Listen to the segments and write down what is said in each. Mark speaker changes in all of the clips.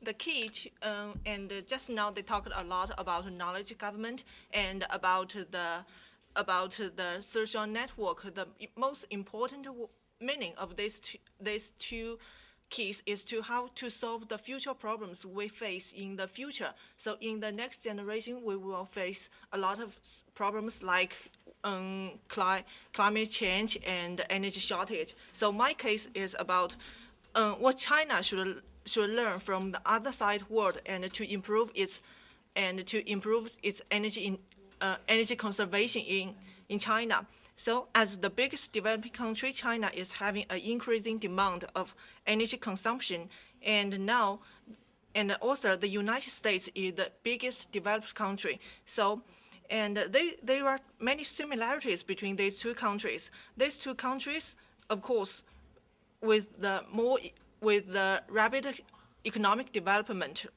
Speaker 1: the key to, and just now they talked a lot about knowledge government and about the social network. The most important meaning of these two keys is to how to solve the future problems we face in the future. So in the next generation, we will face a lot of problems like climate change and energy shortage. So my case is about what China should learn from the other side world and to improve its energy conservation in China. So as the biggest developing country, China is having an increasing demand of energy consumption, and also the United States is the biggest developed country. So, and there are many similarities between these two countries. These two countries, of course, with the rapid economic development,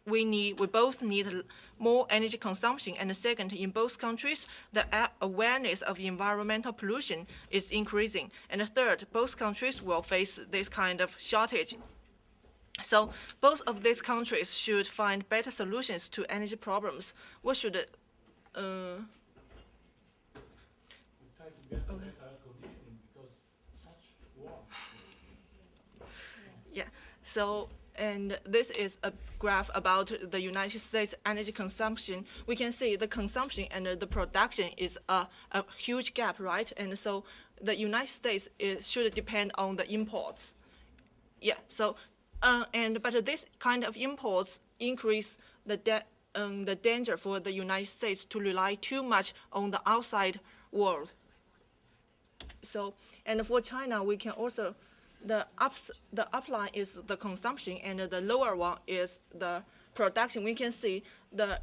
Speaker 1: we both need more energy consumption. And second, in both countries, the awareness of environmental pollution is increasing. And third, both countries will face this kind of shortage. So both of these countries should find better solutions to energy problems. What should
Speaker 2: try to get a better conditioning because such war.
Speaker 1: Yeah. So, and this is a graph about the United States energy consumption. We can see the consumption and the production is a huge gap, right? And so the United States should depend on the imports. Yeah. So, but this kind of imports increase the danger for the United States to rely too much on the outside world. So, and for China, we can also the upline is the consumption and the lower one is the production. We can see the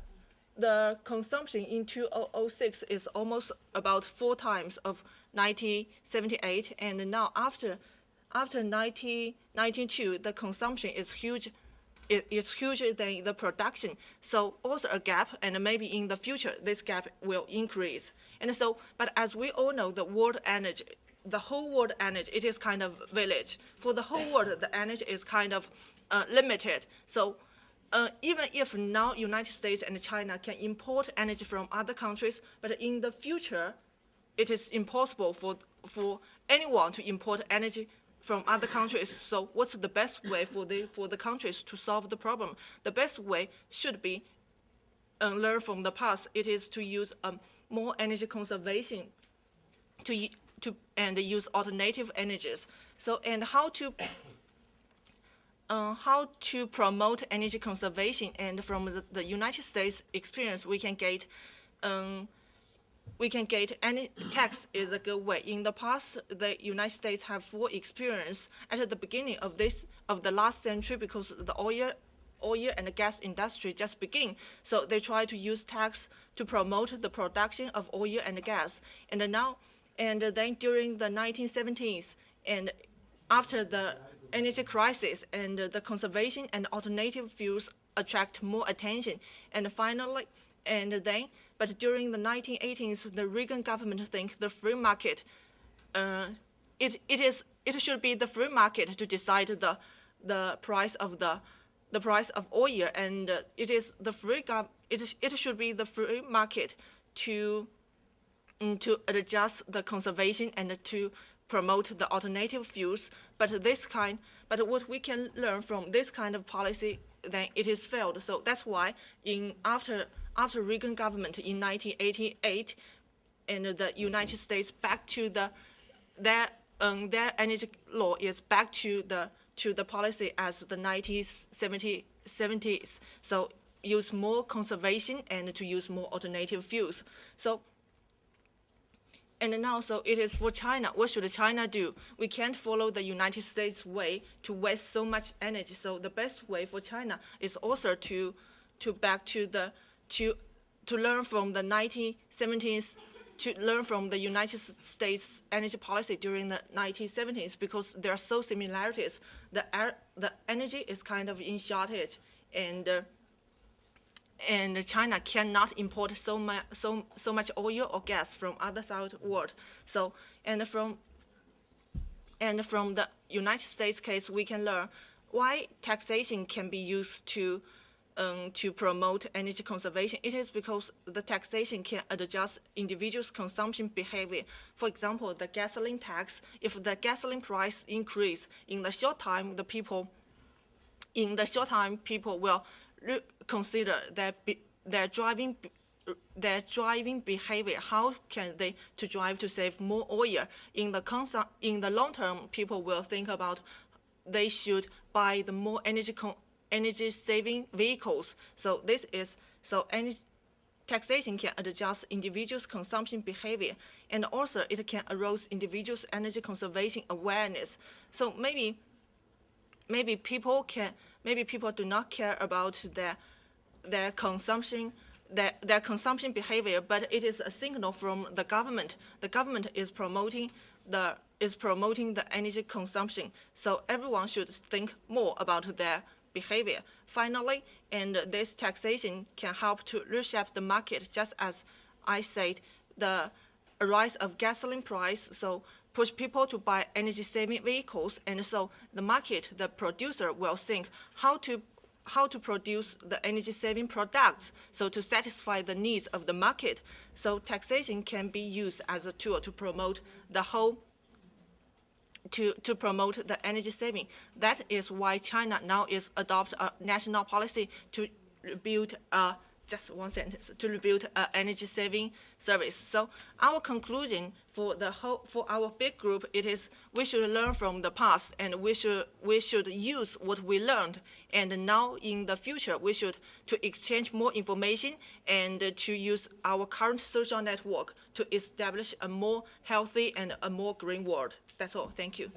Speaker 1: consumption in 2006 is almost about 4 times of 1978, and now after 1992 the consumption is huge. It's huger than the production, so also a gap, and maybe in the future this gap will increase. And so, but as we all know, the whole world energy, it is kind of village. For the whole world, the energy is kind of limited. So even if now United States and China can import energy from other countries, but in the future, it is impossible for anyone to import energy from other countries. So what's the best way for the countries to solve the problem? The best way should be learn from the past. It is to use more energy conservation and use alternative energies. So, and how to promote energy conservation, and from the United States experience we can get any tax is a good way. In the past, the United States have full experience at the beginning of the last century, because the oil and gas industry just began. So they try to use tax to promote the production of oil and gas. And then during the 1970s, and after the energy crisis, and the conservation and alternative fuels attract more attention. And finally, but during the 1980s, the Reagan government think the free market, it should be the free market to decide the price of oil, and it should be the free market to adjust the conservation and to promote the alternative fuels. But what we can learn from this kind of policy, then it is failed. So that's why after Reagan government in 1988, and the United States back to their energy law is back to the policy as the 1970s. So use more conservation and to use more alternative fuels. So. And now, so it is for China. What should China do? We can't follow the United States way to waste so much energy. So the best way for China is also to learn from the 1970s, to learn from the United States energy policy during the 1970s, because there are so similarities. The energy is kind of in shortage, and China cannot import so much oil or gas from other side world. So and from the United States case, we can learn why taxation can be used to promote energy conservation. It is because the taxation can adjust individuals' consumption behavior. For example, the gasoline tax. If the gasoline price increase in the short time, people will consider their driving behavior. How can they to drive to save more oil? In the long term, people will think about they should buy the more energy saving vehicles. So taxation can adjust individuals' consumption behavior, and also it can arouse individuals' energy conservation awareness. So maybe people do not care about their consumption behavior, but it is a signal from the government. The government is promoting the energy consumption, so everyone should think more about their behavior. Finally, and this taxation can help to reshape the market, just as I said, the rise of gasoline price, so push people to buy energy-saving vehicles, and so the producer will think how to produce the energy-saving products, so to satisfy the needs of the market. So taxation can be used as a tool to promote the energy saving. That is why China now is adopt a national policy to build a energy saving service. So our conclusion for our big group, it is we should learn from the past, and we should use what we learned, and now in the future we should to exchange more information and to use our current social network to establish a more healthy and a more green world. That's all. Thank you.